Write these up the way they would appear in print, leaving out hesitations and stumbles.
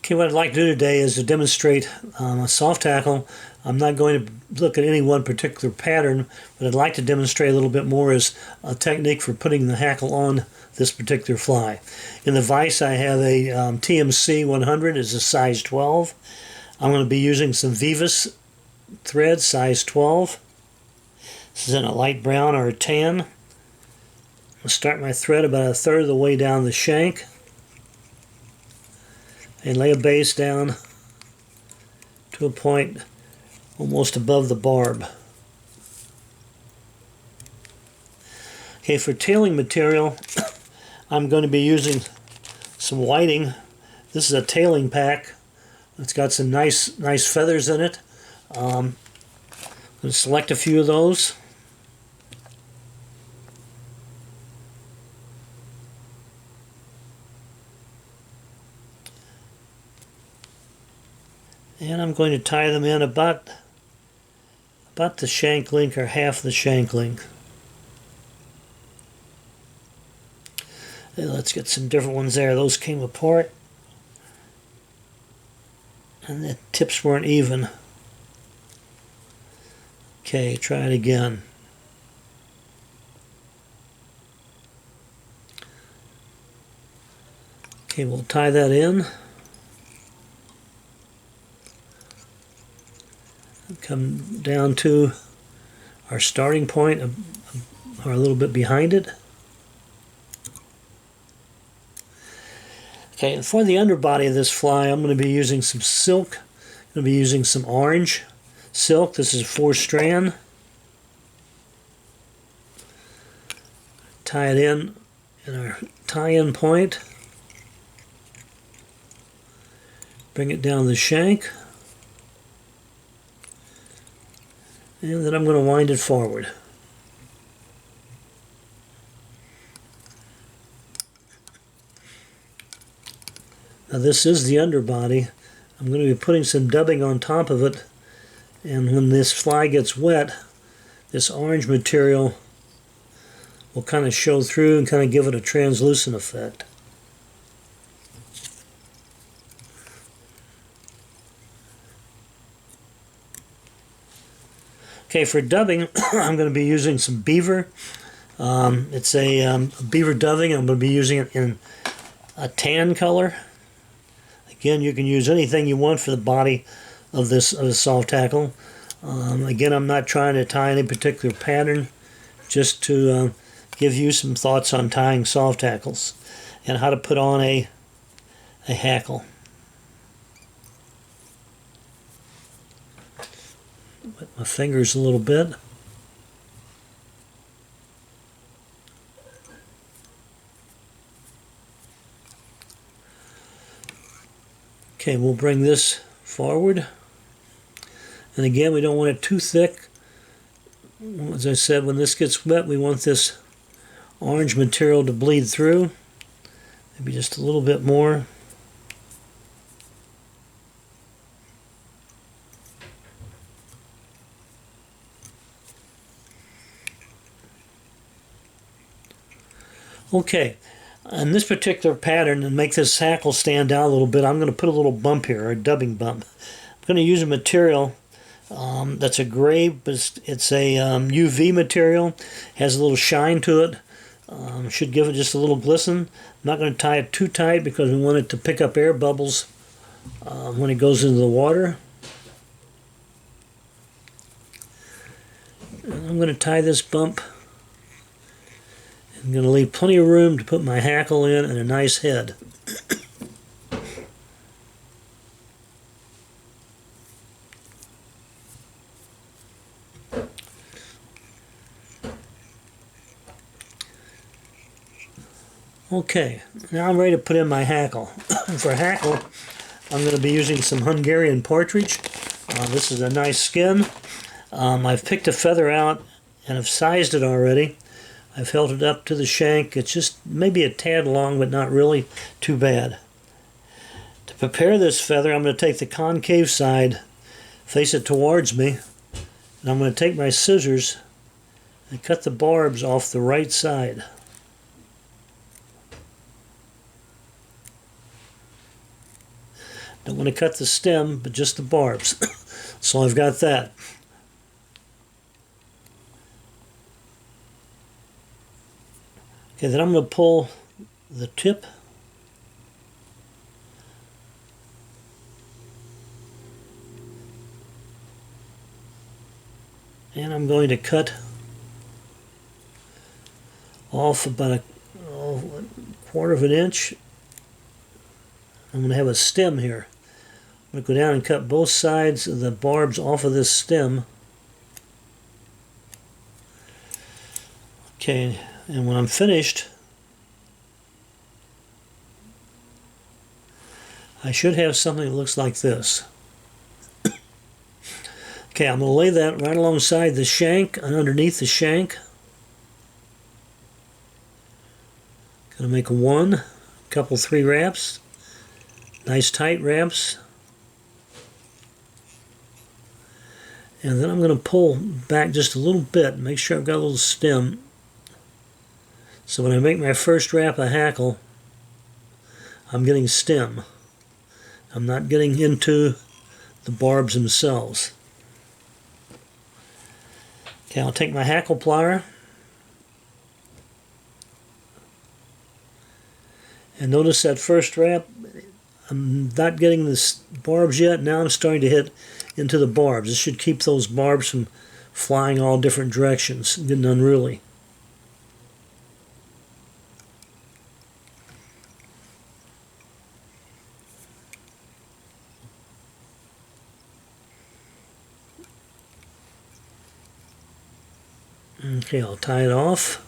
Okay, what I'd like to do today is to demonstrate a soft tackle. I'm not going to look at any one particular pattern. What I'd like to demonstrate a little bit more is a technique for putting the hackle on this particular fly. In the vise I have a TMC 100, it's a size 12. I'm going to be using some Vivas thread, size 12. This is in a light brown or a tan. I'll start my thread about a third of the way down the shank and lay a base down to a point almost above the barb. Okay, for tailing material, I'm going to be using some whiting. This is a tailing pack. It's got some nice feathers in it. I'm going to select a few of those. And I'm going to tie them in about the shank length or half the shank length. And let's get some different ones there. Those came apart and the tips weren't even. Okay, try it again. Okay, we'll tie that in. Come down to our starting point, or a little bit behind it. Okay, and for the underbody of this fly, I'm going to be using some silk. I'm going to be using some orange silk. This is 4-strand. Tie it in our tie-in point. Bring it down the shank. And then I'm going to wind it forward. Now this is the underbody. I'm going to be putting some dubbing on top of it, and when this fly gets wet, this orange material will kind of show through and kind of give it a translucent effect. Okay, for dubbing, I'm going to be using some beaver. It's a beaver dubbing. I'm going to be using it in a tan color. Again, you can use anything you want for the body of this soft tackle. Again, I'm not trying to tie any particular pattern, just to give you some thoughts on tying soft tackles and how to put on a hackle. Wet my fingers a little bit. Okay, we'll bring this forward. And again, we don't want it too thick. As I said, when this gets wet, we want this orange material to bleed through. Maybe just a little bit more. Okay, in this particular pattern, to make this hackle stand out a little bit, I'm going to put a little bump here, a dubbing bump. I'm going to use a material that's a gray, but it's a UV material. Has a little shine to it. Should give it just a little glisten. I'm not going to tie it too tight because we want it to pick up air bubbles when it goes into the water. And I'm going to tie this bump. I'm going to leave plenty of room to put my hackle in and a nice head. Okay, now I'm ready to put in my hackle. For hackle, I'm going to be using some Hungarian partridge. This is a nice skin. I've picked a feather out and have sized it already. I've held it up to the shank. It's just maybe a tad long, but not really too bad. To prepare this feather, I'm going to take the concave side, face it towards me, and I'm going to take my scissors and cut the barbs off the right side. Don't want to cut the stem, but just the barbs. So I've got that. Okay, then I'm going to pull the tip. And I'm going to cut off about a quarter of an inch. I'm going to have a stem here. I'm going to go down and cut both sides of the barbs off of this stem. Okay, and when I'm finished, I should have something that looks like this. Okay, I'm going to lay that right alongside the shank and underneath the shank. Going to make a couple 3 wraps. Nice tight wraps. And then I'm going to pull back just a little bit, make sure I've got a little stem. So when I make my first wrap of hackle, I'm getting stem. I'm not getting into the barbs themselves. Okay, I'll take my hackle plier. And notice that first wrap, I'm not getting the barbs yet. Now I'm starting to hit into the barbs. This should keep those barbs from flying all different directions, getting unruly. Okay, I'll tie it off.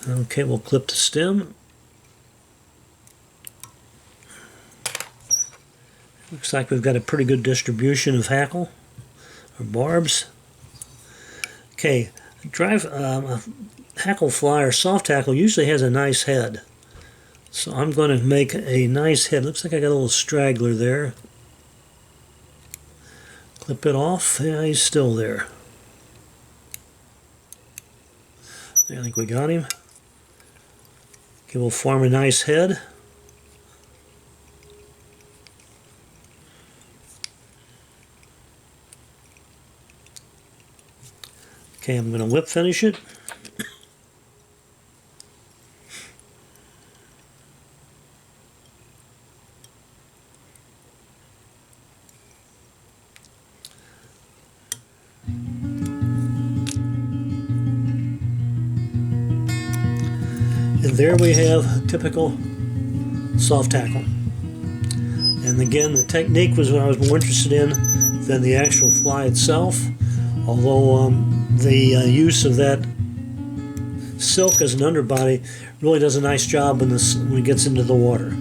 Okay, we'll clip the stem. Looks like we've got a pretty good distribution of hackle, or barbs. Okay, a hackle fly or soft hackle usually has a nice head. So I'm going to make a nice head. Looks like I got a little straggler there. Clip it off. Yeah, he's still there. I think we got him. Okay, we'll form a nice head. Okay, I'm going to whip finish it. And there we have a typical soft hackle. And again, the technique was what I was more interested in than the actual fly itself, although the use of that silk as an underbody really does a nice job when it gets into the water.